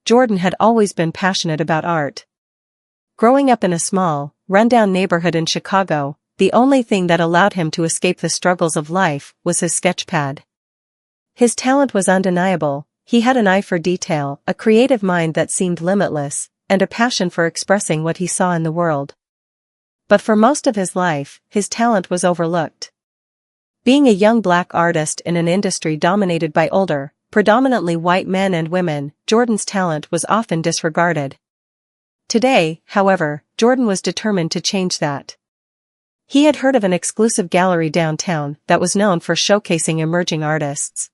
Jordan had always been passionate about art. Growing up in a small, rundown neighborhood in Chicago, the only thing that allowed him to escape the struggles of life was his sketchpad. His talent was undeniable. He had an eye for detail, a creative mind that seemed limitless, and a passion for expressing what he saw in the world. But for most of his life, his talent was overlooked. Being a young black artist in an industry dominated by older, predominantly white men and women, Jordan's talent was often disregarded. Today, however, Jordan was determined to change that. He had heard of an exclusive gallery downtown that was known for showcasing emerging artists.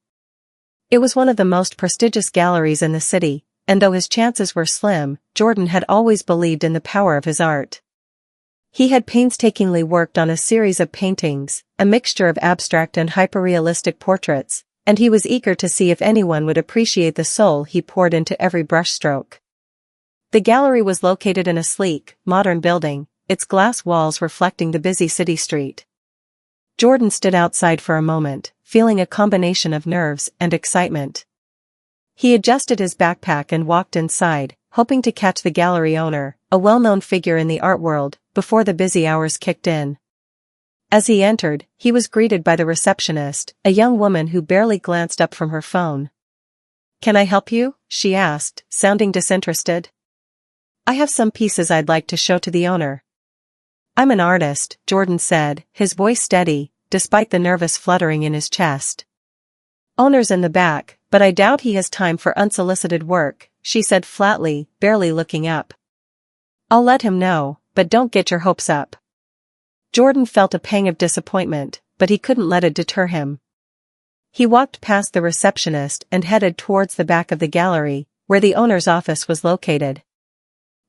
It was one of the most prestigious galleries in the city, and though his chances were slim, Jordan had always believed in the power of his art. He had painstakingly worked on a series of paintings, a mixture of abstract and hyperrealistic portraits, and he was eager to see if anyone would appreciate the soul he poured into every brushstroke. The gallery was located in a sleek, modern building, its glass walls reflecting the busy city street. Jordan stood outside for a moment, feeling a combination of nerves and excitement. He adjusted his backpack and walked inside, hoping to catch the gallery owner, a well-known figure in the art world, before the busy hours kicked in. As he entered, he was greeted by the receptionist, a young woman who barely glanced up from her phone. "Can I help you?" she asked, sounding disinterested. "I have some pieces I'd like to show to the owner." "I'm an artist," Jordan said, his voice steady, despite the nervous fluttering in his chest. "Owner's in the back, but I doubt he has time for unsolicited work," she said flatly, barely looking up. "I'll let him know, but don't get your hopes up." Jordan felt a pang of disappointment, but he couldn't let it deter him. He walked past the receptionist and headed towards the back of the gallery, where the owner's office was located.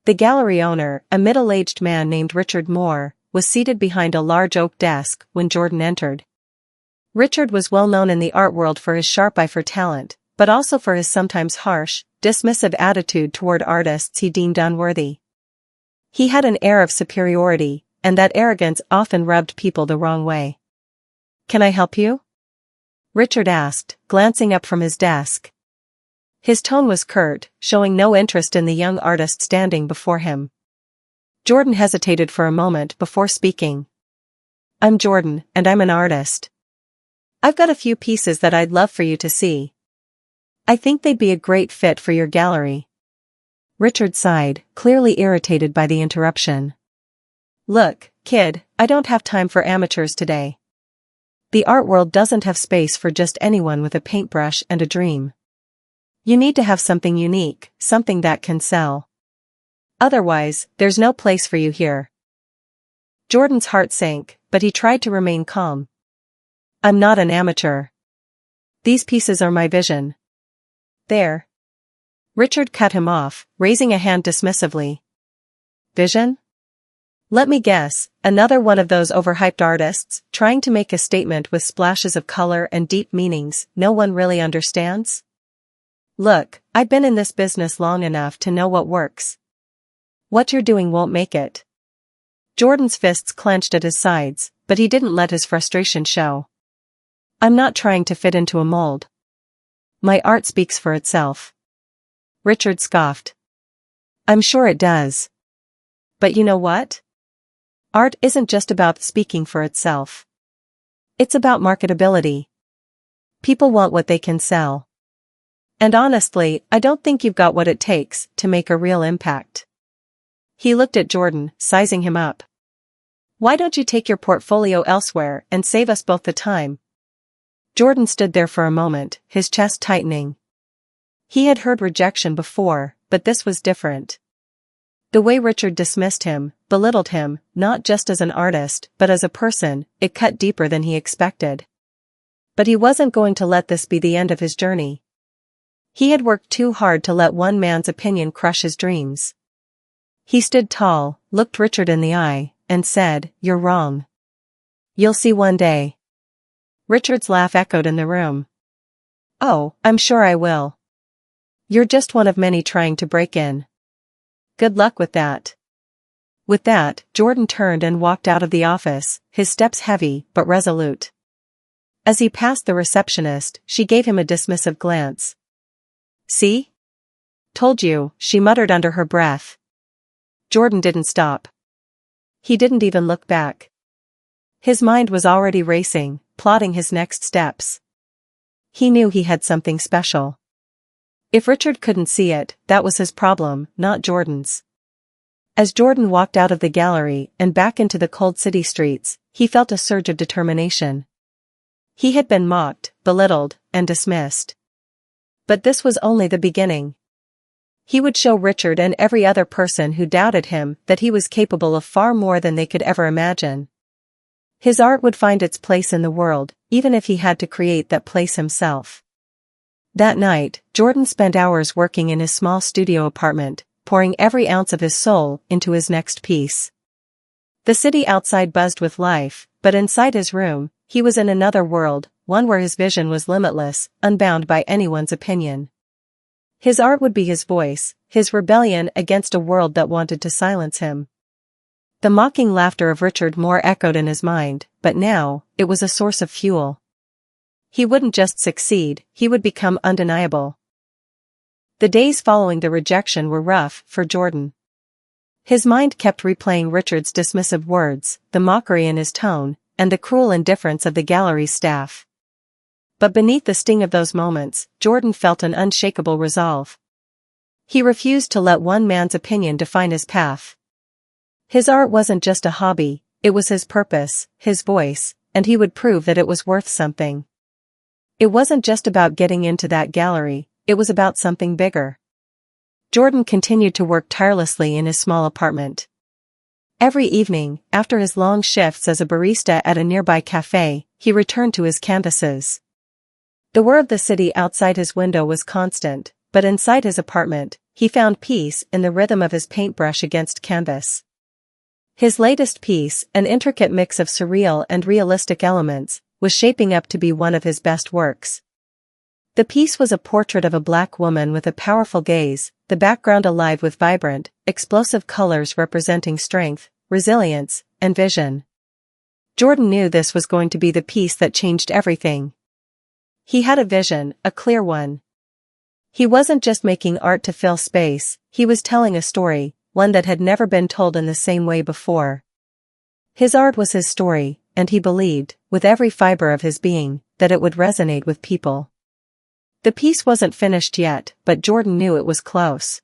The gallery owner, a middle-aged man named Richard Moore, was seated behind a large oak desk when Jordan entered. Richard was well known in the art world for his sharp eye for talent, but also for his sometimes harsh, dismissive attitude toward artists he deemed unworthy. He had an air of superiority, and that arrogance often rubbed people the wrong way. "Can I help you?" Richard asked, glancing up from his desk. His tone was curt, showing no interest in the young artist standing before him. Jordan hesitated for a moment before speaking. "I'm Jordan, and I'm an artist. I've got a few pieces that I'd love for you to see. I think they'd be a great fit for your gallery." Richard sighed, clearly irritated by the interruption. "Look, kid, I don't have time for amateurs today. The art world doesn't have space for just anyone with a paintbrush and a dream. You need to have something unique, something that can sell. Otherwise, there's no place for you here." Jordan's heart sank, but he tried to remain calm. "I'm not an amateur. These pieces are my vision." "There." Richard cut him off, raising a hand dismissively. "Vision? Let me guess, another one of those overhyped artists, trying to make a statement with splashes of color and deep meanings no one really understands? Look, I've been in this business long enough to know what works. What you're doing won't make it." Jordan's fists clenched at his sides, but he didn't let his frustration show. "I'm not trying to fit into a mold. My art speaks for itself." Richard scoffed. "I'm sure it does. But you know what? Art isn't just about speaking for itself. It's about marketability. People want what they can sell. And honestly, I don't think you've got what it takes to make a real impact." He looked at Jordan, sizing him up. "Why don't you take your portfolio elsewhere and save us both the time?" Jordan stood there for a moment, his chest tightening. He had heard rejection before, but this was different. The way Richard dismissed him, belittled him, not just as an artist, but as a person, it cut deeper than he expected. But he wasn't going to let this be the end of his journey. He had worked too hard to let one man's opinion crush his dreams. He stood tall, looked Richard in the eye, and said, "You're wrong. You'll see one day." Richard's laugh echoed in the room. "Oh, I'm sure I will. You're just one of many trying to break in. Good luck with that." With that, Jordan turned and walked out of the office, his steps heavy but resolute. As he passed the receptionist, she gave him a dismissive glance. "See? Told you, she muttered under her breath. Jordan didn't stop. He didn't even look back. His mind was already racing, plotting his next steps. He knew he had something special. If Richard couldn't see it, that was his problem, not Jordan's. As Jordan walked out of the gallery and back into the cold city streets, he felt a surge of determination. He had been mocked, belittled, and dismissed. But this was only the beginning. He would show Richard and every other person who doubted him that he was capable of far more than they could ever imagine. His art would find its place in the world, even if he had to create that place himself. That night, Jordan spent hours working in his small studio apartment, pouring every ounce of his soul into his next piece. The city outside buzzed with life, but inside his room, he was in another world, one where his vision was limitless, unbound by anyone's opinion. His art would be his voice, his rebellion against a world that wanted to silence him. The mocking laughter of Richard Moore echoed in his mind, but now, it was a source of fuel. He wouldn't just succeed, he would become undeniable. The days following the rejection were rough for Jordan. His mind kept replaying Richard's dismissive words, the mockery in his tone, and the cruel indifference of the gallery's staff. But beneath the sting of those moments, Jordan felt an unshakable resolve. He refused to let one man's opinion define his path. His art wasn't just a hobby, it was his purpose, his voice, and he would prove that it was worth something. It wasn't just about getting into that gallery, it was about something bigger. Jordan continued to work tirelessly in his small apartment. Every evening, after his long shifts as a barista at a nearby cafe, he returned to his canvases. The whir of the city outside his window was constant, but inside his apartment, he found peace in the rhythm of his paintbrush against canvas. His latest piece, an intricate mix of surreal and realistic elements, was shaping up to be one of his best works. The piece was a portrait of a black woman with a powerful gaze, the background alive with vibrant, explosive colors representing strength, resilience, and vision. Jordan knew this was going to be the piece that changed everything. He had a vision, a clear one. He wasn't just making art to fill space, he was telling a story, one that had never been told in the same way before. His art was his story, and he believed, with every fiber of his being, that it would resonate with people. The piece wasn't finished yet, but Jordan knew it was close.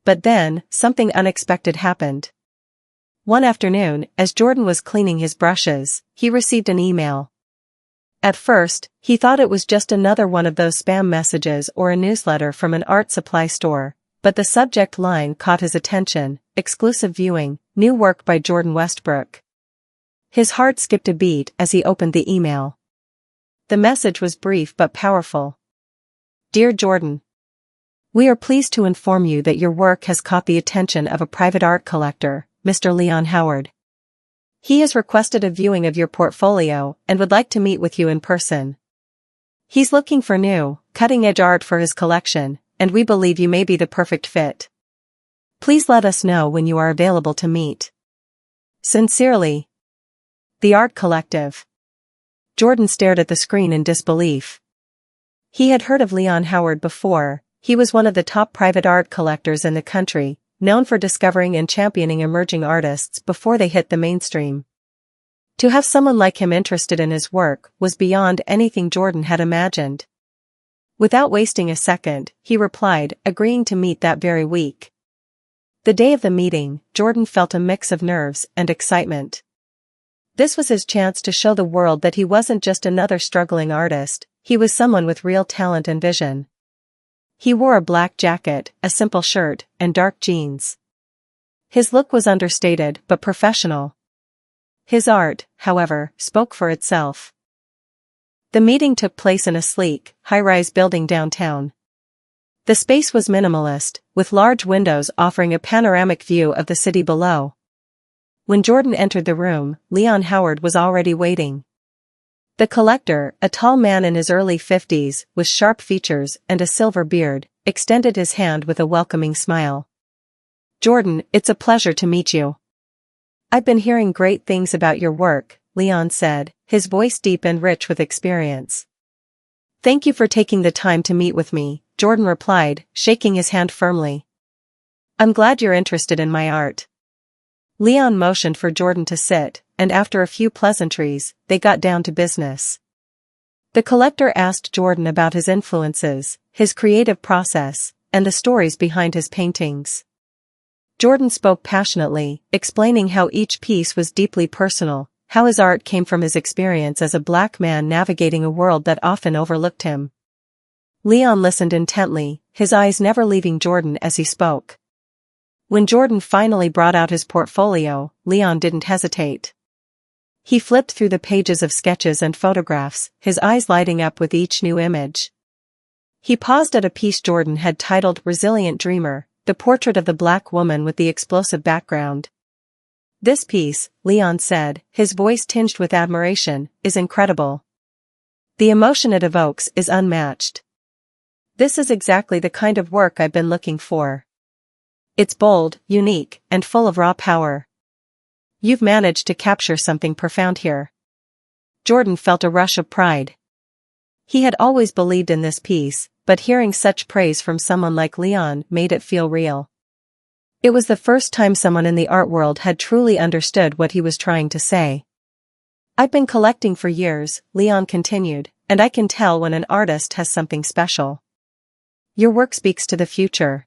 But then, something unexpected happened. One afternoon, as Jordan was cleaning his brushes, he received an email. At first, he thought it was just another one of those spam messages or a newsletter from an art supply store, but the subject line caught his attention: exclusive viewing, new work by Jordan Westbrook. His heart skipped a beat as he opened the email. The message was brief but powerful. Dear Jordan, we are pleased to inform you that your work has caught the attention of a private art collector, Mr. Leon Howard. He has requested a viewing of your portfolio and would like to meet with you in person. He's looking for new, cutting-edge art for his collection, and we believe you may be the perfect fit. Please let us know when you are available to meet. Sincerely, The Art Collective. Jordan stared at the screen in disbelief. He had heard of Leon Howard before. He was one of the top private art collectors in the country, known for discovering and championing emerging artists before they hit the mainstream. To have someone like him interested in his work was beyond anything Jordan had imagined. Without wasting a second, he replied, agreeing to meet that very week. The day of the meeting, Jordan felt a mix of nerves and excitement. This was his chance to show the world that he wasn't just another struggling artist, he was someone with real talent and vision. He wore a black jacket, a simple shirt, and dark jeans. His look was understated but professional. His art, however, spoke for itself. The meeting took place in a sleek, high-rise building downtown. The space was minimalist, with large windows offering a panoramic view of the city below. When Jordan entered the room, Leon Howard was already waiting. The collector, a tall man in his early 50s, with sharp features and a silver beard, extended his hand with a welcoming smile. Jordan, it's a pleasure to meet you. I've been hearing great things about your work, Leon said, his voice deep and rich with experience. Thank you for taking the time to meet with me, Jordan replied, shaking his hand firmly. "I'm glad you're interested in my art." Leon motioned for Jordan to sit, and after a few pleasantries, they got down to business. The collector asked Jordan about his influences, his creative process, and the stories behind his paintings. Jordan spoke passionately, explaining how each piece was deeply personal, how his art came from his experience as a black man navigating a world that often overlooked him. Leon listened intently, his eyes never leaving Jordan as he spoke. When Jordan finally brought out his portfolio, Leon didn't hesitate. He flipped through the pages of sketches and photographs, his eyes lighting up with each new image. He paused at a piece Jordan had titled Resilient Dreamer, the portrait of the black woman with the explosive background. "This piece," Leon said, his voice tinged with admiration, "is incredible. The emotion it evokes is unmatched. This is exactly the kind of work I've been looking for. It's bold, unique, and full of raw power. You've managed to capture something profound here." Jordan felt a rush of pride. He had always believed in this piece, but hearing such praise from someone like Leon made it feel real. It was the first time someone in the art world had truly understood what he was trying to say. "I've been collecting for years," Leon continued, "and I can tell when an artist has something special. Your work speaks to the future.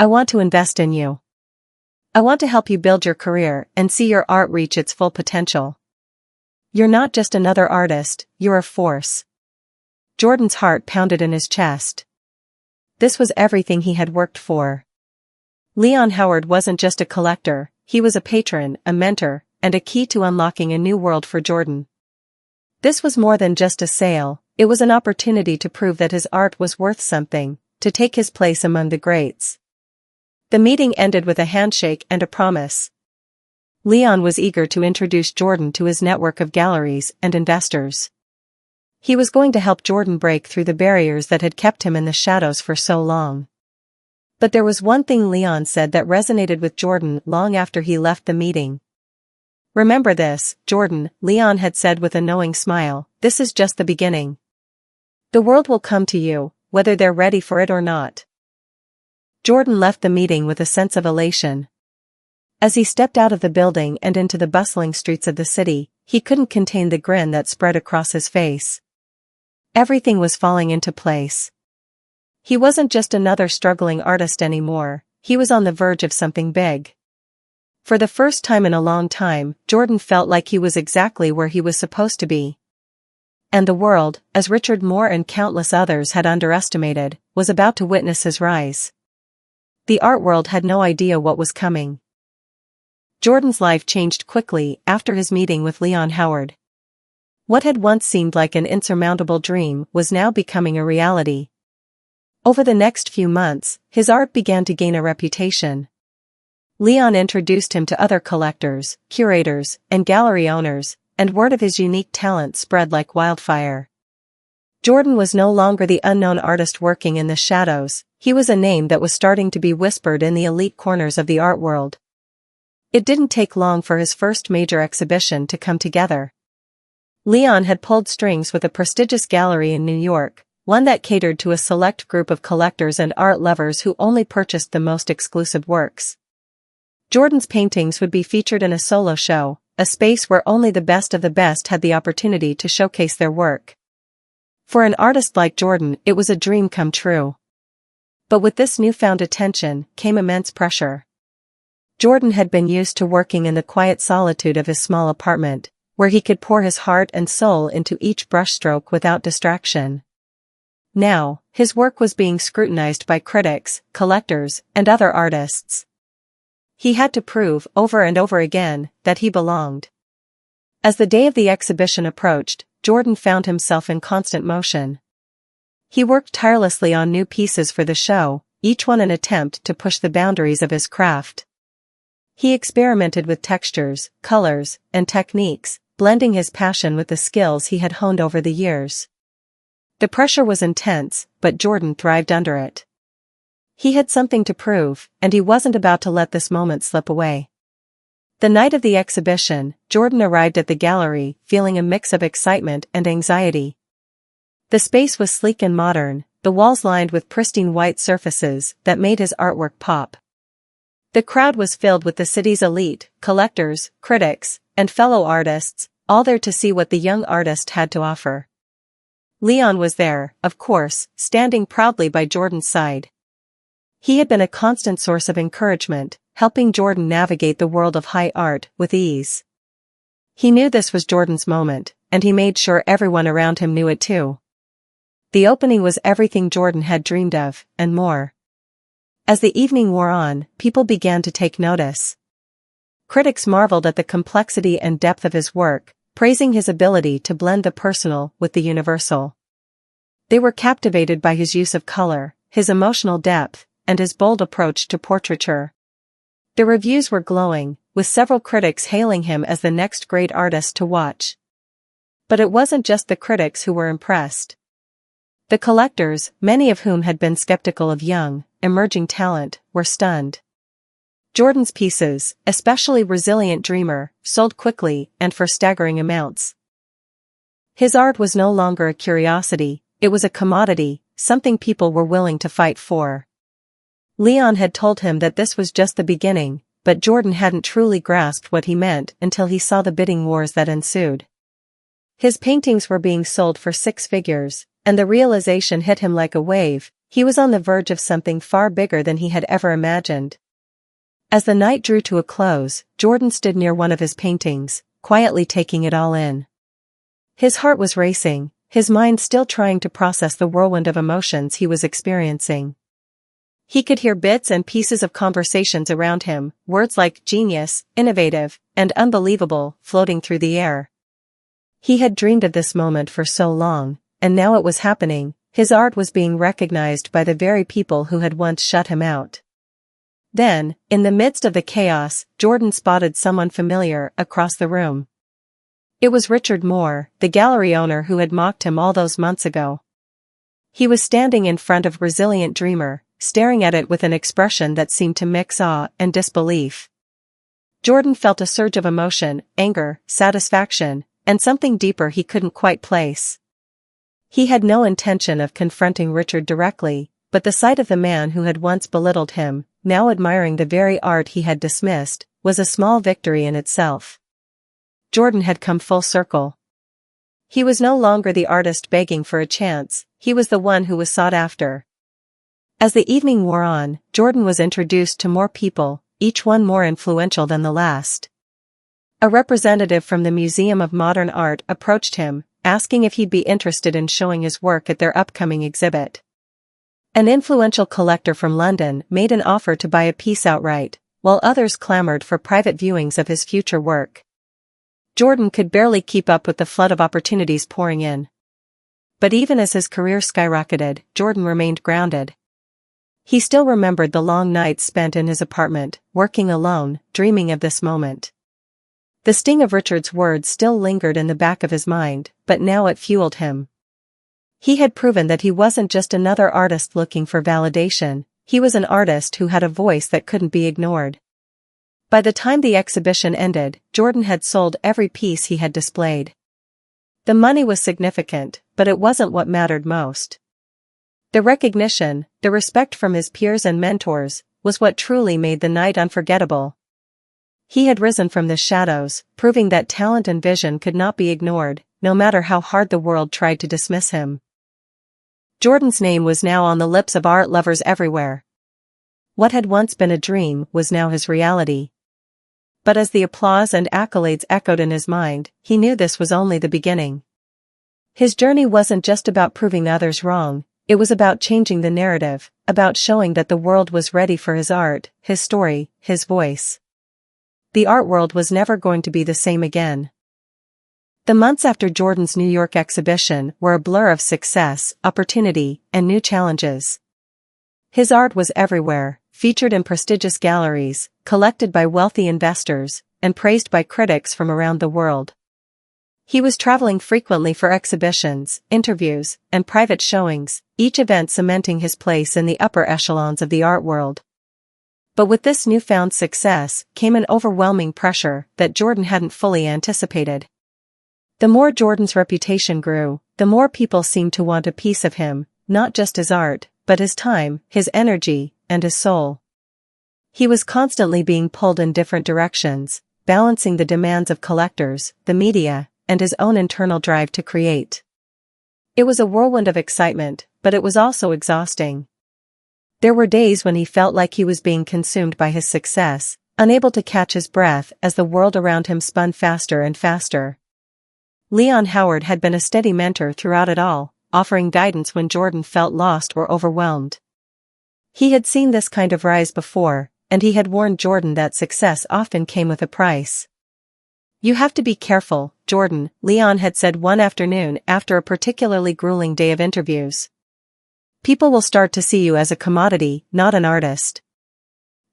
I want to invest in you. I want to help you build your career and see your art reach its full potential. You're not just another artist, you're a force." Jordan's heart pounded in his chest. This was everything he had worked for. Leon Howard wasn't just a collector, he was a patron, a mentor, and a key to unlocking a new world for Jordan. This was more than just a sale, it was an opportunity to prove that his art was worth something, to take his place among the greats. The meeting ended with a handshake and a promise. Leon was eager to introduce Jordan to his network of galleries and investors. He was going to help Jordan break through the barriers that had kept him in the shadows for so long. But there was one thing Leon said that resonated with Jordan long after he left the meeting. "Remember this, Jordan," Leon had said with a knowing smile, "this is just the beginning. The world will come to you, whether they're ready for it or not." Jordan left the meeting with a sense of elation. As he stepped out of the building and into the bustling streets of the city, he couldn't contain the grin that spread across his face. Everything was falling into place. He wasn't just another struggling artist anymore, he was on the verge of something big. For the first time in a long time, Jordan felt like he was exactly where he was supposed to be. And the world, as Richard Moore and countless others had underestimated, was about to witness his rise. The art world had no idea what was coming. Jordan's life changed quickly after his meeting with Leon Howard. What had once seemed like an insurmountable dream was now becoming a reality. Over the next few months, his art began to gain a reputation. Leon introduced him to other collectors, curators, and gallery owners, and word of his unique talent spread like wildfire. Jordan was no longer the unknown artist working in the shadows, he was a name that was starting to be whispered in the elite corners of the art world. It didn't take long for his first major exhibition to come together. Leon had pulled strings with a prestigious gallery in New York, one that catered to a select group of collectors and art lovers who only purchased the most exclusive works. Jordan's paintings would be featured in a solo show, a space where only the best of the best had the opportunity to showcase their work. For an artist like Jordan, it was a dream come true. But with this newfound attention came immense pressure. Jordan had been used to working in the quiet solitude of his small apartment, where he could pour his heart and soul into each brushstroke without distraction. Now, his work was being scrutinized by critics, collectors, and other artists. He had to prove, over and over again, that he belonged. As the day of the exhibition approached, Jordan found himself in constant motion. He worked tirelessly on new pieces for the show, each one an attempt to push the boundaries of his craft. He experimented with textures, colors, and techniques, blending his passion with the skills he had honed over the years. The pressure was intense, but Jordan thrived under it. He had something to prove, and he wasn't about to let this moment slip away. The night of the exhibition, Jordan arrived at the gallery, feeling a mix of excitement and anxiety. The space was sleek and modern, the walls lined with pristine white surfaces that made his artwork pop. The crowd was filled with the city's elite, collectors, critics, and fellow artists, all there to see what the young artist had to offer. Leon was there, of course, standing proudly by Jordan's side. He had been a constant source of encouragement, helping Jordan navigate the world of high art with ease. He knew this was Jordan's moment, and he made sure everyone around him knew it too. The opening was everything Jordan had dreamed of, and more. As the evening wore on, people began to take notice. Critics marveled at the complexity and depth of his work, praising his ability to blend the personal with the universal. They were captivated by his use of color, his emotional depth, and his bold approach to portraiture. The reviews were glowing, with several critics hailing him as the next great artist to watch. But it wasn't just the critics who were impressed. The collectors, many of whom had been skeptical of young, emerging talent, were stunned. Jordan's pieces, especially Resilient Dreamer, sold quickly and for staggering amounts. His art was no longer a curiosity, it was a commodity, something people were willing to fight for. Leon had told him that this was just the beginning, but Jordan hadn't truly grasped what he meant until he saw the bidding wars that ensued. His paintings were being sold for six figures, and the realization hit him like a wave. He was on the verge of something far bigger than he had ever imagined. As the night drew to a close, Jordan stood near one of his paintings, quietly taking it all in. His heart was racing, his mind still trying to process the whirlwind of emotions he was experiencing. He could hear bits and pieces of conversations around him, words like genius, innovative, and unbelievable floating through the air. He had dreamed of this moment for so long, and now it was happening. His art was being recognized by the very people who had once shut him out. Then, in the midst of the chaos, Jordan spotted someone familiar across the room. It was Richard Moore, the gallery owner who had mocked him all those months ago. He was standing in front of Resilient Dreamer, staring at it with an expression that seemed to mix awe and disbelief. Jordan felt a surge of emotion, anger, satisfaction, and something deeper he couldn't quite place. He had no intention of confronting Richard directly, but the sight of the man who had once belittled him, now admiring the very art he had dismissed, was a small victory in itself. Jordan had come full circle. He was no longer the artist begging for a chance, he was the one who was sought after. As the evening wore on, Jordan was introduced to more people, each one more influential than the last. A representative from the Museum of Modern Art approached him, asking if he'd be interested in showing his work at their upcoming exhibit. An influential collector from London made an offer to buy a piece outright, while others clamored for private viewings of his future work. Jordan could barely keep up with the flood of opportunities pouring in. But even as his career skyrocketed, Jordan remained grounded. He still remembered the long nights spent in his apartment, working alone, dreaming of this moment. The sting of Richard's words still lingered in the back of his mind, but now it fueled him. He had proven that he wasn't just another artist looking for validation, he was an artist who had a voice that couldn't be ignored. By the time the exhibition ended, Jordan had sold every piece he had displayed. The money was significant, but it wasn't what mattered most. The recognition, the respect from his peers and mentors, was what truly made the night unforgettable. He had risen from the shadows, proving that talent and vision could not be ignored, no matter how hard the world tried to dismiss him. Jordan's name was now on the lips of art lovers everywhere. What had once been a dream was now his reality. But as the applause and accolades echoed in his mind, he knew this was only the beginning. His journey wasn't just about proving others wrong, it was about changing the narrative, about showing that the world was ready for his art, his story, his voice. The art world was never going to be the same again. The months after Jordan's New York exhibition were a blur of success, opportunity, and new challenges. His art was everywhere, featured in prestigious galleries, collected by wealthy investors, and praised by critics from around the world. He was traveling frequently for exhibitions, interviews, and private showings, each event cementing his place in the upper echelons of the art world. But with this newfound success came an overwhelming pressure that Jordan hadn't fully anticipated. The more Jordan's reputation grew, the more people seemed to want a piece of him, not just his art, but his time, his energy, and his soul. He was constantly being pulled in different directions, balancing the demands of collectors, the media, and his own internal drive to create. It was a whirlwind of excitement, but it was also exhausting. There were days when he felt like he was being consumed by his success, unable to catch his breath as the world around him spun faster and faster. Leon Howard had been a steady mentor throughout it all, offering guidance when Jordan felt lost or overwhelmed. He had seen this kind of rise before, and he had warned Jordan that success often came with a price. "You have to be careful, Jordan," Leon had said one afternoon after a particularly grueling day of interviews. "People will start to see you as a commodity, not an artist.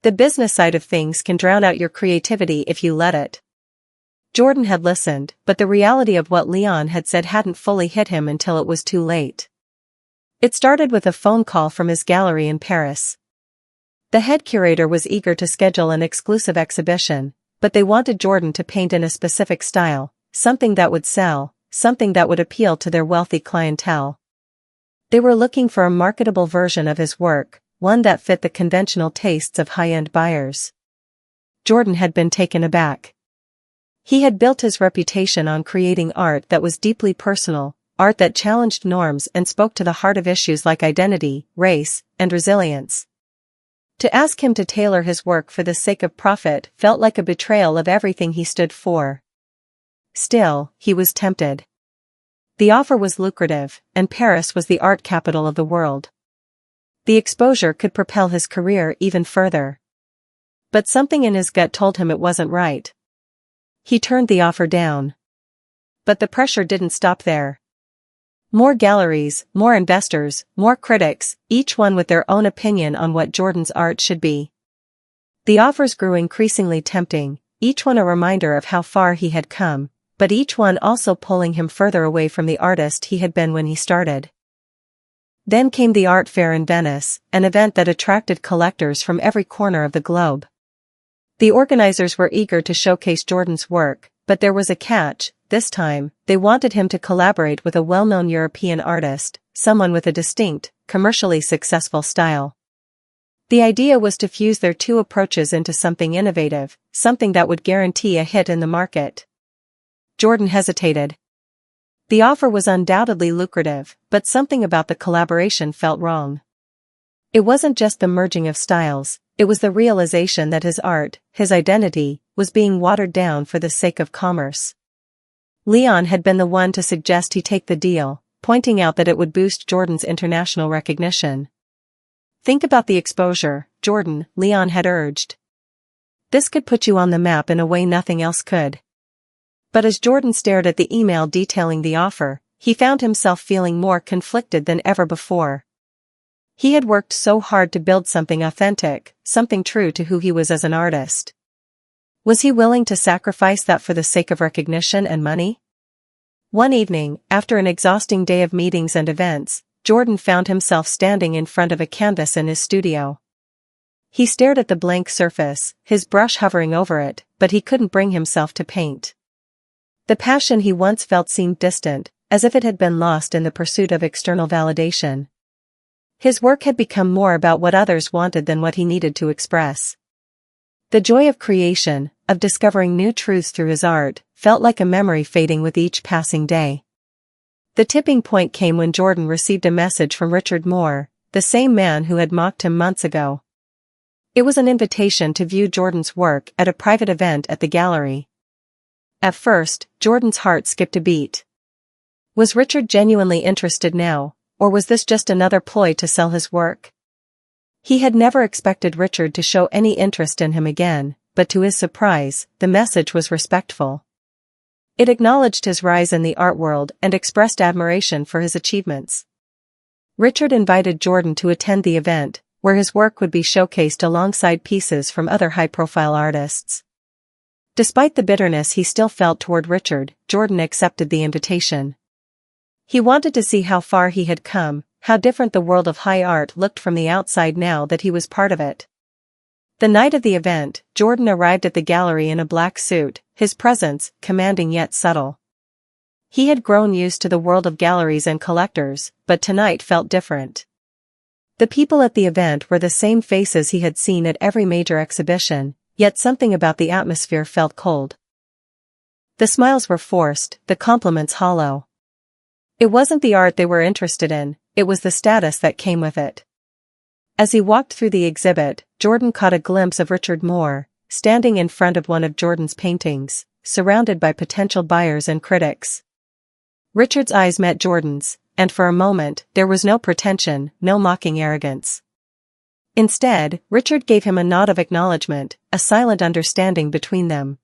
The business side of things can drown out your creativity if you let it." Jordan had listened, but the reality of what Leon had said hadn't fully hit him until it was too late. It started with a phone call from his gallery in Paris. The head curator was eager to schedule an exclusive exhibition, but they wanted Jordan to paint in a specific style, something that would sell, something that would appeal to their wealthy clientele. They were looking for a marketable version of his work, one that fit the conventional tastes of high-end buyers. Jordan had been taken aback. He had built his reputation on creating art that was deeply personal, art that challenged norms and spoke to the heart of issues like identity, race, and resilience. To ask him to tailor his work for the sake of profit felt like a betrayal of everything he stood for. Still, he was tempted. The offer was lucrative, and Paris was the art capital of the world. The exposure could propel his career even further. But something in his gut told him it wasn't right. He turned the offer down. But the pressure didn't stop there. More galleries, more investors, more critics, each one with their own opinion on what Jordan's art should be. The offers grew increasingly tempting, each one a reminder of how far he had come, but each one also pulling him further away from the artist he had been when he started. Then came the art fair in Venice, an event that attracted collectors from every corner of the globe. The organizers were eager to showcase Jordan's work, but there was a catch. This time, they wanted him to collaborate with a well-known European artist, someone with a distinct, commercially successful style. The idea was to fuse their two approaches into something innovative, something that would guarantee a hit in the market. Jordan hesitated. The offer was undoubtedly lucrative, but something about the collaboration felt wrong. It wasn't just the merging of styles, it was the realization that his art, his identity, was being watered down for the sake of commerce. Leon had been the one to suggest he take the deal, pointing out that it would boost Jordan's international recognition. "Think about the exposure, Jordan," Leon had urged. "This could put you on the map in a way nothing else could." But as Jordan stared at the email detailing the offer, he found himself feeling more conflicted than ever before. He had worked so hard to build something authentic, something true to who he was as an artist. Was he willing to sacrifice that for the sake of recognition and money? One evening, after an exhausting day of meetings and events, Jordan found himself standing in front of a canvas in his studio. He stared at the blank surface, his brush hovering over it, but he couldn't bring himself to paint. The passion he once felt seemed distant, as if it had been lost in the pursuit of external validation. His work had become more about what others wanted than what he needed to express. The joy of creation, of discovering new truths through his art, felt like a memory fading with each passing day. The tipping point came when Jordan received a message from Richard Moore, the same man who had mocked him months ago. It was an invitation to view Jordan's work at a private event at the gallery. At first, Jordan's heart skipped a beat. Was Richard genuinely interested now, or was this just another ploy to sell his work? He had never expected Richard to show any interest in him again, but to his surprise, the message was respectful. It acknowledged his rise in the art world and expressed admiration for his achievements. Richard invited Jordan to attend the event, where his work would be showcased alongside pieces from other high-profile artists. Despite the bitterness he still felt toward Richard, Jordan accepted the invitation. He wanted to see how far he had come, how different the world of high art looked from the outside now that he was part of it. The night of the event, Jordan arrived at the gallery in a black suit, his presence commanding yet subtle. He had grown used to the world of galleries and collectors, but tonight felt different. The people at the event were the same faces he had seen at every major exhibition, yet something about the atmosphere felt cold. The smiles were forced, the compliments hollow. It wasn't the art they were interested in, it was the status that came with it. As he walked through the exhibit, Jordan caught a glimpse of Richard Moore, standing in front of one of Jordan's paintings, surrounded by potential buyers and critics. Richard's eyes met Jordan's, and for a moment, there was no pretension, no mocking arrogance. Instead, Richard gave him a nod of acknowledgement, a silent understanding between them.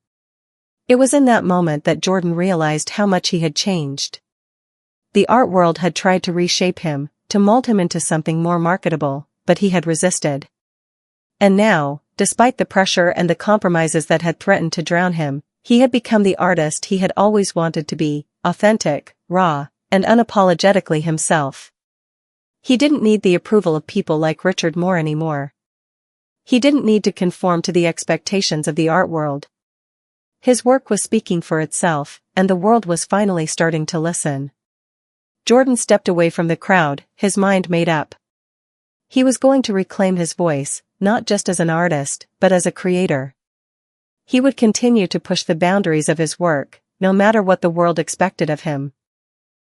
It was in that moment that Jordan realized how much he had changed. The art world had tried to reshape him, to mold him into something more marketable, but he had resisted. And now, despite the pressure and the compromises that had threatened to drown him, he had become the artist he had always wanted to be, authentic, raw, and unapologetically himself. He didn't need the approval of people like Richard Moore anymore. He didn't need to conform to the expectations of the art world. His work was speaking for itself, and the world was finally starting to listen. Jordan stepped away from the crowd, his mind made up. He was going to reclaim his voice, not just as an artist, but as a creator. He would continue to push the boundaries of his work, no matter what the world expected of him.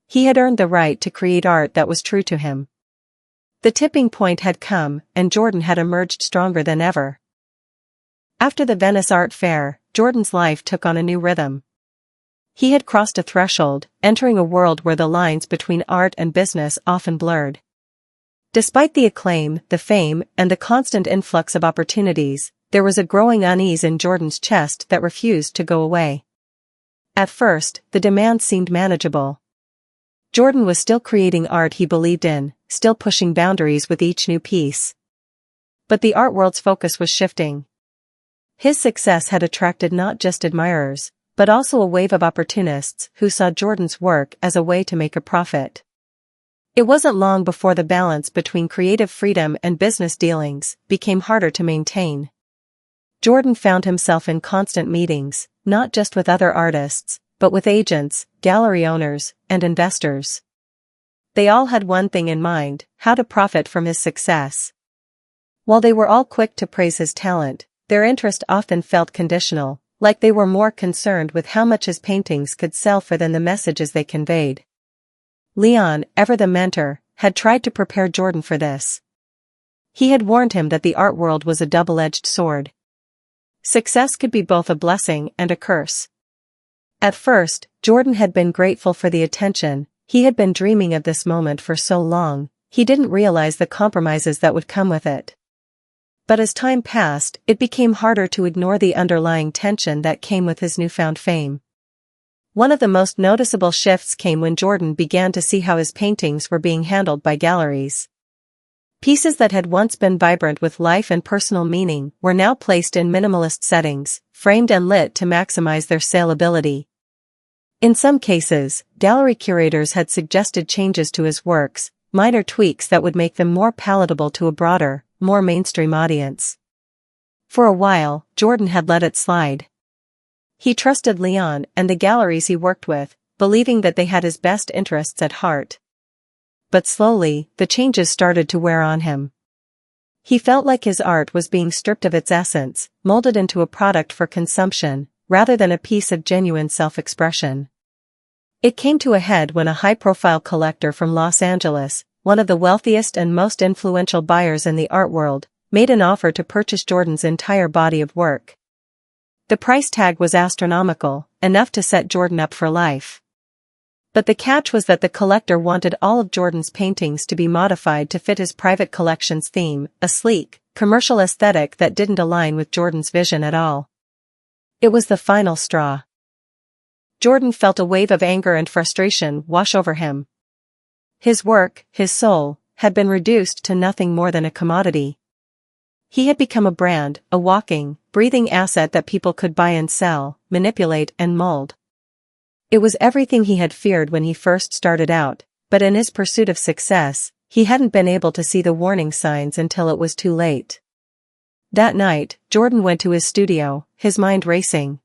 He had earned the right to create art that was true to him. The tipping point had come, and Jordan had emerged stronger than ever. After the Venice Art Fair, Jordan's life took on a new rhythm. He had crossed a threshold, entering a world where the lines between art and business often blurred. Despite the acclaim, the fame, and the constant influx of opportunities, there was a growing unease in Jordan's chest that refused to go away. At first, the demand seemed manageable. Jordan was still creating art he believed in, still pushing boundaries with each new piece. But the art world's focus was shifting. His success had attracted not just admirers, but also a wave of opportunists who saw Jordan's work as a way to make a profit. It wasn't long before the balance between creative freedom and business dealings became harder to maintain. Jordan found himself in constant meetings, not just with other artists, but with agents, gallery owners, and investors. They all had one thing in mind: how to profit from his success. While they were all quick to praise his talent, their interest often felt conditional, like they were more concerned with how much his paintings could sell for than the messages they conveyed. Leon, ever the mentor, had tried to prepare Jordan for this. He had warned him that the art world was a double-edged sword. Success could be both a blessing and a curse. At first, Jordan had been grateful for the attention. He had been dreaming of this moment for so long, he didn't realize the compromises that would come with it. But as time passed, it became harder to ignore the underlying tension that came with his newfound fame. One of the most noticeable shifts came when Jordan began to see how his paintings were being handled by galleries. Pieces that had once been vibrant with life and personal meaning were now placed in minimalist settings, framed and lit to maximize their saleability. In some cases, gallery curators had suggested changes to his works, minor tweaks that would make them more palatable to a broader, more mainstream audience. For a while, Jordan had let it slide. He trusted Leon and the galleries he worked with, believing that they had his best interests at heart. But slowly, the changes started to wear on him. He felt like his art was being stripped of its essence, molded into a product for consumption, rather than a piece of genuine self-expression. It came to a head when a high-profile collector from Los Angeles, one of the wealthiest and most influential buyers in the art world, made an offer to purchase Jordan's entire body of work. The price tag was astronomical, enough to set Jordan up for life. But the catch was that the collector wanted all of Jordan's paintings to be modified to fit his private collection's theme, a sleek, commercial aesthetic that didn't align with Jordan's vision at all. It was the final straw. Jordan felt a wave of anger and frustration wash over him. His work, his soul, had been reduced to nothing more than a commodity. He had become a brand, a walking, breathing asset that people could buy and sell, manipulate and mold. It was everything he had feared when he first started out, but in his pursuit of success, he hadn't been able to see the warning signs until it was too late. That night, Jordan went to his studio, his mind racing.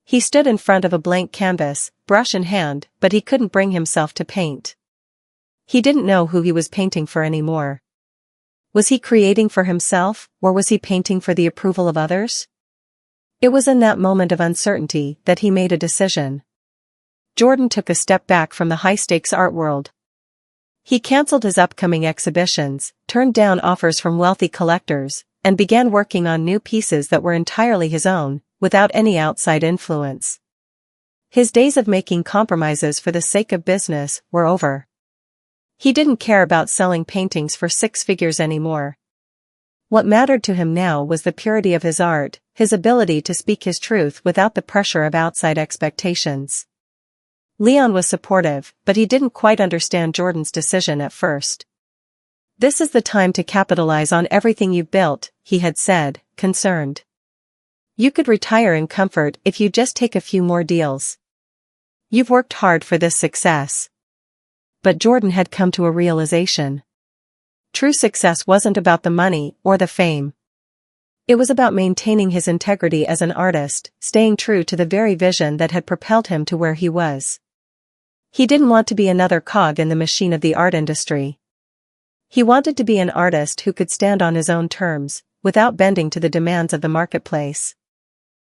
He stood in front of a blank canvas, brush in hand, but he couldn't bring himself to paint. He didn't know who he was painting for anymore. Was he creating for himself, or was he painting for the approval of others? It was in that moment of uncertainty that he made a decision. Jordan took a step back from the high-stakes art world. He cancelled his upcoming exhibitions, turned down offers from wealthy collectors, and began working on new pieces that were entirely his own, without any outside influence. His days of making compromises for the sake of business were over. He didn't care about selling paintings for six figures anymore. What mattered to him now was the purity of his art, his ability to speak his truth without the pressure of outside expectations. Leon was supportive, but he didn't quite understand Jordan's decision at first. "This is the time to capitalize on everything you've built," he had said, concerned. "You could retire in comfort if you just take a few more deals. You've worked hard for this success." But Jordan had come to a realization. True success wasn't about the money or the fame. It was about maintaining his integrity as an artist, staying true to the very vision that had propelled him to where he was. He didn't want to be another cog in the machine of the art industry. He wanted to be an artist who could stand on his own terms, without bending to the demands of the marketplace.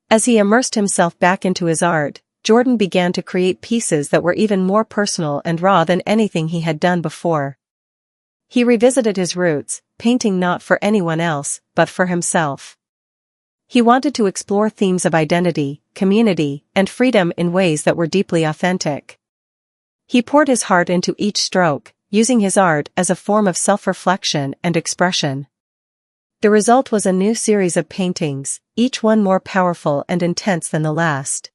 As he immersed himself back into his art, Jordan began to create pieces that were even more personal and raw than anything he had done before. He revisited his roots, painting not for anyone else, but for himself. He wanted to explore themes of identity, community, and freedom in ways that were deeply authentic. He poured his heart into each stroke, using his art as a form of self-reflection and expression. The result was a new series of paintings, each one more powerful and intense than the last.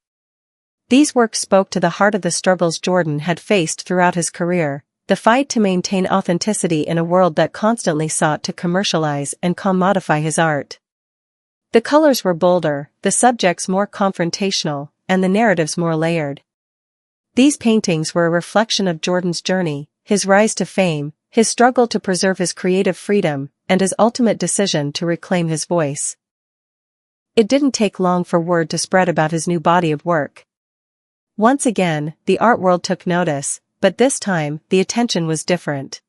These works spoke to the heart of the struggles Jordan had faced throughout his career, the fight to maintain authenticity in a world that constantly sought to commercialize and commodify his art. The colors were bolder, the subjects more confrontational, and the narratives more layered. These paintings were a reflection of Jordan's journey, his rise to fame, his struggle to preserve his creative freedom, and his ultimate decision to reclaim his voice. It didn't take long for word to spread about his new body of work. Once again, the art world took notice, but this time, the attention was different.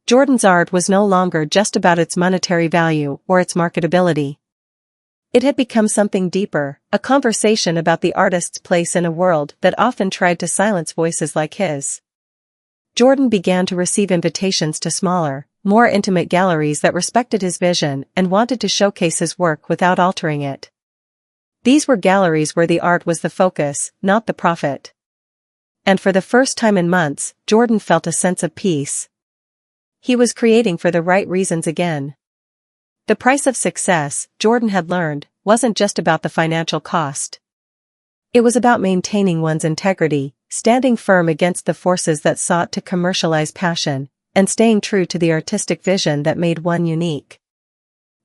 Jordan's art was no longer just about its monetary value or its marketability. It had become something deeper, a conversation about the artist's place in a world that often tried to silence voices like his. Jordan began to receive invitations to smaller, more intimate galleries that respected his vision and wanted to showcase his work without altering it. These were galleries where the art was the focus, not the profit. And for the first time in months, Jordan felt a sense of peace. He was creating for the right reasons again. The price of success, Jordan had learned, wasn't just about the financial cost. It was about maintaining one's integrity, standing firm against the forces that sought to commercialize passion, and staying true to the artistic vision that made one unique.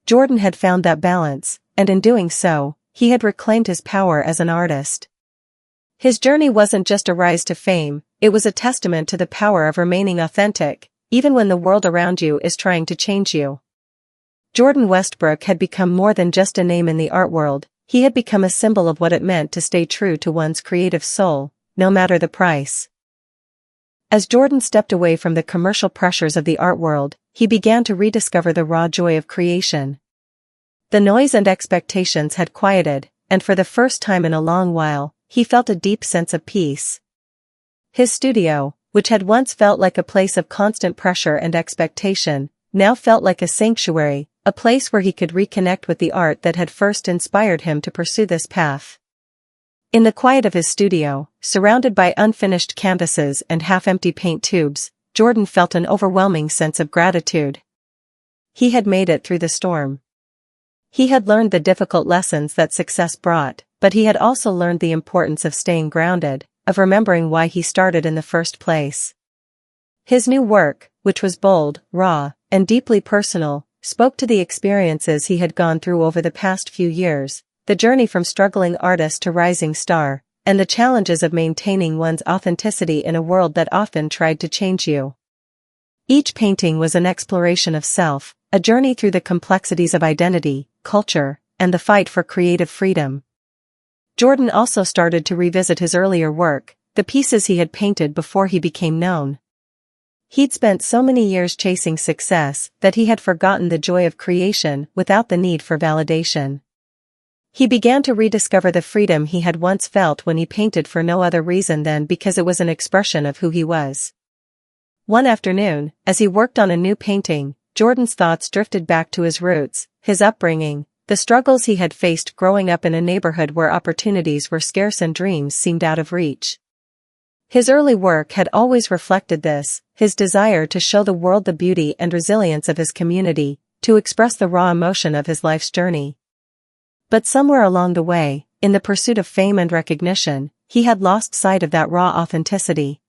Jordan had found that balance, and in doing so, he had reclaimed his power as an artist. His journey wasn't just a rise to fame, it was a testament to the power of remaining authentic, even when the world around you is trying to change you. Jordan Westbrook had become more than just a name in the art world, he had become a symbol of what it meant to stay true to one's creative soul, no matter the price. As Jordan stepped away from the commercial pressures of the art world, he began to rediscover the raw joy of creation. The noise and expectations had quieted, and for the first time in a long while, he felt a deep sense of peace. His studio, which had once felt like a place of constant pressure and expectation, now felt like a sanctuary, a place where he could reconnect with the art that had first inspired him to pursue this path. In the quiet of his studio, surrounded by unfinished canvases and half-empty paint tubes, Jordan felt an overwhelming sense of gratitude. He had made it through the storm. He had learned the difficult lessons that success brought, but he had also learned the importance of staying grounded, of remembering why he started in the first place. His new work, which was bold, raw, and deeply personal, spoke to the experiences he had gone through over the past few years, the journey from struggling artist to rising star, and the challenges of maintaining one's authenticity in a world that often tried to change you. Each painting was an exploration of self, a journey through the complexities of identity, culture, and the fight for creative freedom. Jordan also started to revisit his earlier work, the pieces he had painted before he became known. He'd spent so many years chasing success that he had forgotten the joy of creation without the need for validation. He began to rediscover the freedom he had once felt when he painted for no other reason than because it was an expression of who he was. One afternoon, as he worked on a new painting, Jordan's thoughts drifted back to his roots, his upbringing, the struggles he had faced growing up in a neighborhood where opportunities were scarce and dreams seemed out of reach. His early work had always reflected this, his desire to show the world the beauty and resilience of his community, to express the raw emotion of his life's journey. But somewhere along the way, in the pursuit of fame and recognition, he had lost sight of that raw authenticity.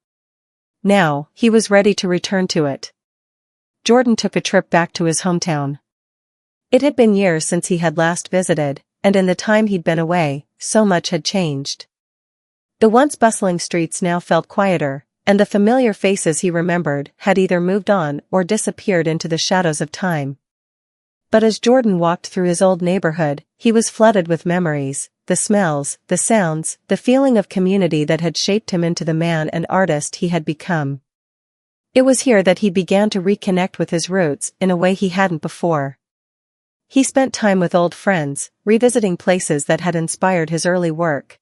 Now, he was ready to return to it. Jordan took a trip back to his hometown. It had been years since he had last visited, and in the time he'd been away, so much had changed. The once bustling streets now felt quieter, and the familiar faces he remembered had either moved on or disappeared into the shadows of time. But as Jordan walked through his old neighborhood, he was flooded with memories, the smells, the sounds, the feeling of community that had shaped him into the man and artist he had become. It was here that he began to reconnect with his roots in a way he hadn't before. He spent time with old friends, revisiting places that had inspired his early work.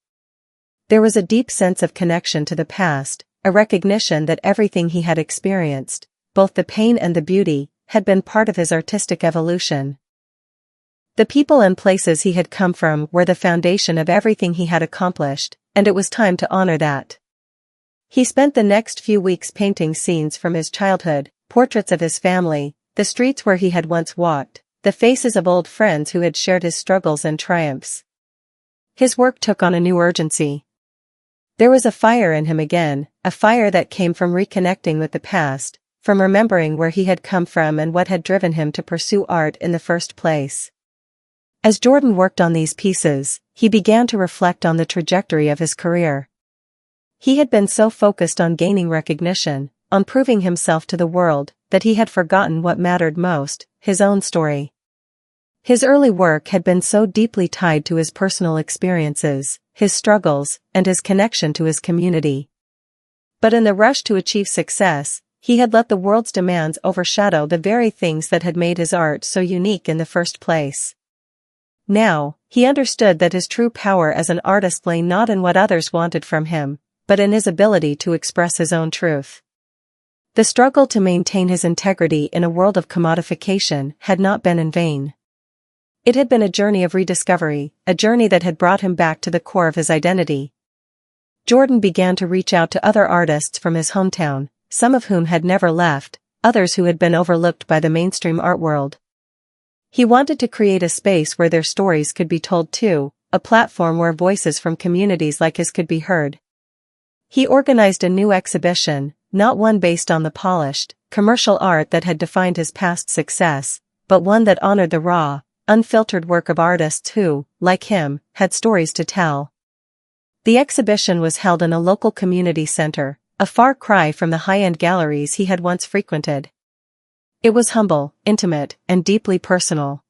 There was a deep sense of connection to the past, a recognition that everything he had experienced, both the pain and the beauty, had been part of his artistic evolution. The people and places he had come from were the foundation of everything he had accomplished, and it was time to honor that. He spent the next few weeks painting scenes from his childhood, portraits of his family, the streets where he had once walked, the faces of old friends who had shared his struggles and triumphs. His work took on a new urgency. There was a fire in him again, a fire that came from reconnecting with the past, from remembering where he had come from and what had driven him to pursue art in the first place. As Jordan worked on these pieces, he began to reflect on the trajectory of his career. He had been so focused on gaining recognition, on proving himself to the world, that he had forgotten what mattered most, his own story. His early work had been so deeply tied to his personal experiences, his struggles, and his connection to his community. But in the rush to achieve success, he had let the world's demands overshadow the very things that had made his art so unique in the first place. Now, he understood that his true power as an artist lay not in what others wanted from him, but in his ability to express his own truth. The struggle to maintain his integrity in a world of commodification had not been in vain. It had been a journey of rediscovery, a journey that had brought him back to the core of his identity. Jordan began to reach out to other artists from his hometown, some of whom had never left, others who had been overlooked by the mainstream art world. He wanted to create a space where their stories could be told too, a platform where voices from communities like his could be heard. He organized a new exhibition, not one based on the polished, commercial art that had defined his past success, but one that honored the raw, unfiltered work of artists who, like him, had stories to tell. The exhibition was held in a local community center, a far cry from the high-end galleries he had once frequented. It was humble, intimate, and deeply personal.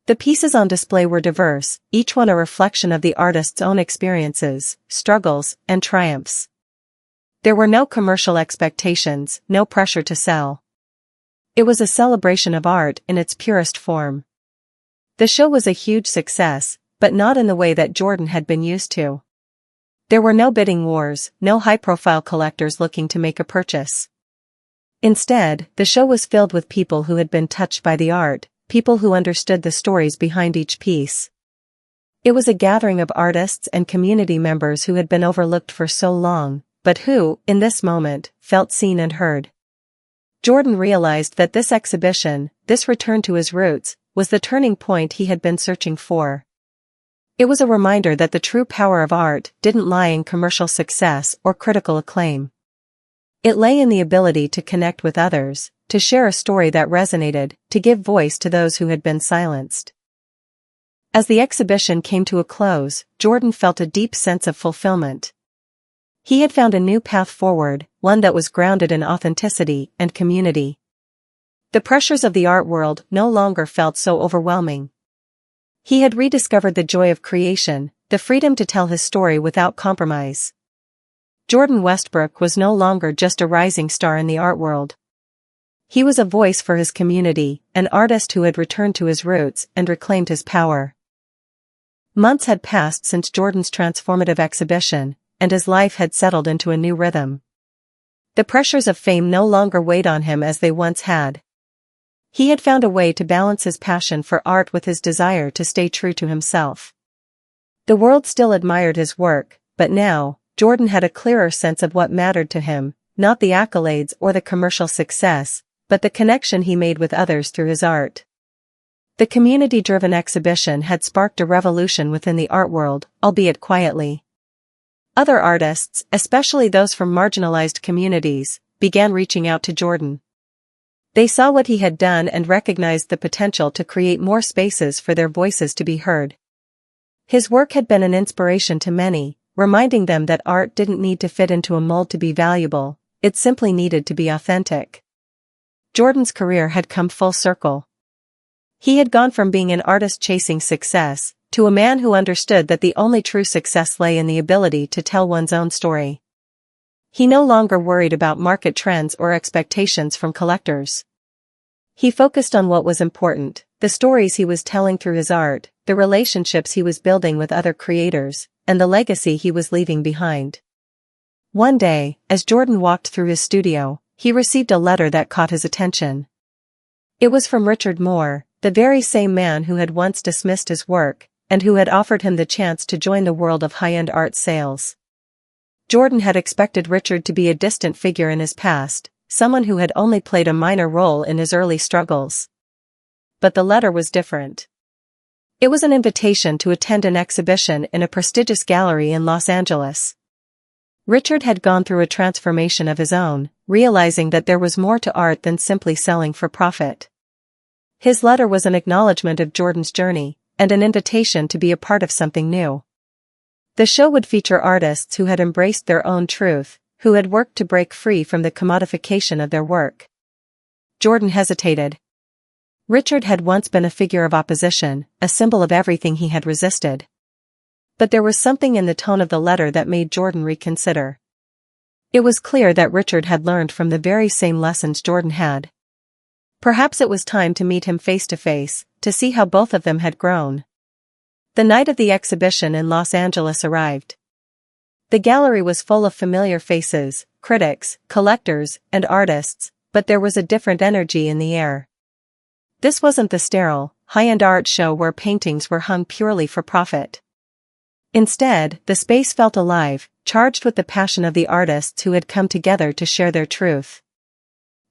The pieces on display were diverse, each one a reflection of the artist's own experiences, struggles, and triumphs. There were no commercial expectations, no pressure to sell. It was a celebration of art in its purest form. The show was a huge success, but not in the way that Jordan had been used to. There were no bidding wars, no high-profile collectors looking to make a purchase. Instead, the show was filled with people who had been touched by the art, people who understood the stories behind each piece. It was a gathering of artists and community members who had been overlooked for so long, but who, in this moment, felt seen and heard. Jordan realized that this exhibition, this return to his roots, was the turning point he had been searching for. It was a reminder that the true power of art didn't lie in commercial success or critical acclaim. It lay in the ability to connect with others, to share a story that resonated, to give voice to those who had been silenced. As the exhibition came to a close, Jordan felt a deep sense of fulfillment. He had found a new path forward, one that was grounded in authenticity and community. The pressures of the art world no longer felt so overwhelming. He had rediscovered the joy of creation, the freedom to tell his story without compromise. Jordan Westbrook was no longer just a rising star in the art world. He was a voice for his community, an artist who had returned to his roots and reclaimed his power. Months had passed since Jordan's transformative exhibition, and his life had settled into a new rhythm. The pressures of fame no longer weighed on him as they once had. He had found a way to balance his passion for art with his desire to stay true to himself. The world still admired his work, but now, Jordan had a clearer sense of what mattered to him, not the accolades or the commercial success, but the connection he made with others through his art. The community-driven exhibition had sparked a revolution within the art world, albeit quietly. Other artists, especially those from marginalized communities, began reaching out to Jordan. They saw what he had done and recognized the potential to create more spaces for their voices to be heard. His work had been an inspiration to many, reminding them that art didn't need to fit into a mold to be valuable, it simply needed to be authentic. Jordan's career had come full circle. He had gone from being an artist chasing success, to a man who understood that the only true success lay in the ability to tell one's own story. He no longer worried about market trends or expectations from collectors. He focused on what was important, the stories he was telling through his art, the relationships he was building with other creators, and the legacy he was leaving behind. One day, as Jordan walked through his studio, he received a letter that caught his attention. It was from Richard Moore, the very same man who had once dismissed his work, and who had offered him the chance to join the world of high-end art sales. Jordan had expected Richard to be a distant figure in his past, someone who had only played a minor role in his early struggles. But the letter was different. It was an invitation to attend an exhibition in a prestigious gallery in Los Angeles. Richard had gone through a transformation of his own, realizing that there was more to art than simply selling for profit. His letter was an acknowledgement of Jordan's journey, and an invitation to be a part of something new. The show would feature artists who had embraced their own truth, who had worked to break free from the commodification of their work. Jordan hesitated. Richard had once been a figure of opposition, a symbol of everything he had resisted. But there was something in the tone of the letter that made Jordan reconsider. It was clear that Richard had learned from the very same lessons Jordan had. Perhaps it was time to meet him face to face, to see how both of them had grown. The night of the exhibition in Los Angeles arrived. The gallery was full of familiar faces, critics, collectors, and artists, but there was a different energy in the air. This wasn't the sterile, high-end art show where paintings were hung purely for profit. Instead, the space felt alive, charged with the passion of the artists who had come together to share their truth.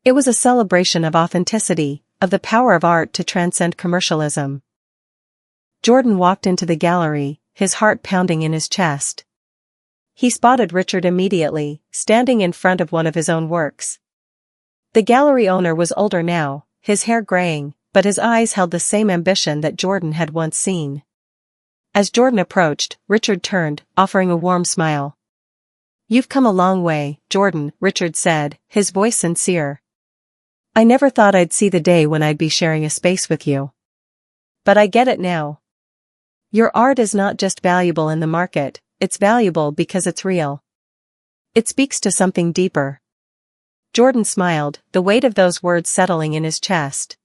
It was a celebration of authenticity, of the power of art to transcend commercialism. Jordan walked into the gallery, his heart pounding in his chest. He spotted Richard immediately, standing in front of one of his own works. The gallery owner was older now, his hair graying, but his eyes held the same ambition that Jordan had once seen. As Jordan approached, Richard turned, offering a warm smile. "You've come a long way, Jordan," Richard said, his voice sincere. "I never thought I'd see the day when I'd be sharing a space with you. But I get it now. Your art is not just valuable in the market, it's valuable because it's real. It speaks to something deeper." Jordan smiled, the weight of those words settling in his chest.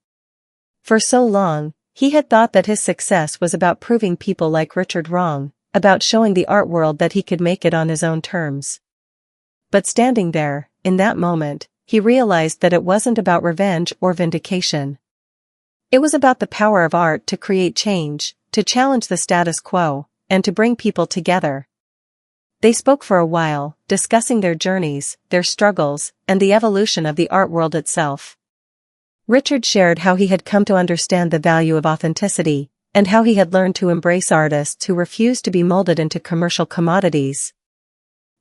For so long, he had thought that his success was about proving people like Richard wrong, about showing the art world that he could make it on his own terms. But standing there, in that moment, he realized that it wasn't about revenge or vindication. It was about the power of art to create change, to challenge the status quo, and to bring people together. They spoke for a while, discussing their journeys, their struggles, and the evolution of the art world itself. Richard shared how he had come to understand the value of authenticity, and how he had learned to embrace artists who refused to be molded into commercial commodities.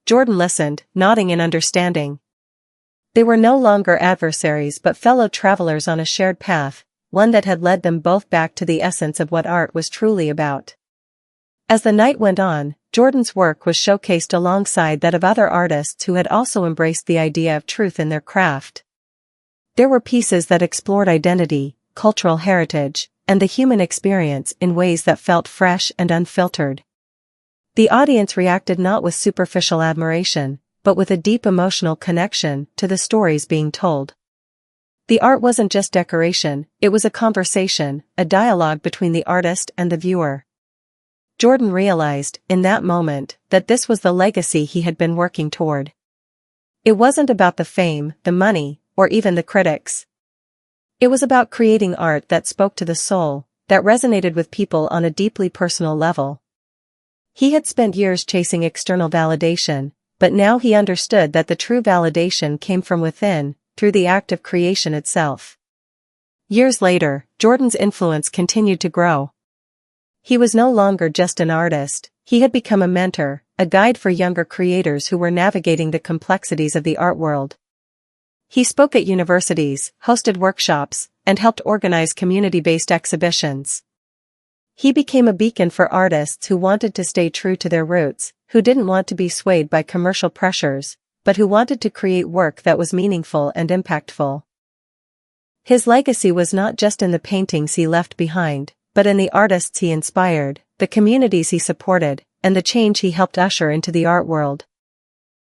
Jordan listened, nodding in understanding. They were no longer adversaries but fellow travelers on a shared path, one that had led them both back to the essence of what art was truly about. As the night went on, Jordan's work was showcased alongside that of other artists who had also embraced the idea of truth in their craft. There were pieces that explored identity, cultural heritage, and the human experience in ways that felt fresh and unfiltered. The audience reacted not with superficial admiration, but with a deep emotional connection to the stories being told. The art wasn't just decoration, it was a conversation, a dialogue between the artist and the viewer. Jordan realized, in that moment, that this was the legacy he had been working toward. It wasn't about the fame, the money, or even the critics. It was about creating art that spoke to the soul, that resonated with people on a deeply personal level. He had spent years chasing external validation, but now he understood that the true validation came from within, through the act of creation itself. Years later, Jordan's influence continued to grow. He was no longer just an artist, he had become a mentor, a guide for younger creators who were navigating the complexities of the art world. He spoke at universities, hosted workshops, and helped organize community-based exhibitions. He became a beacon for artists who wanted to stay true to their roots, who didn't want to be swayed by commercial pressures, but who wanted to create work that was meaningful and impactful. His legacy was not just in the paintings he left behind, but in the artists he inspired, the communities he supported, and the change he helped usher into the art world.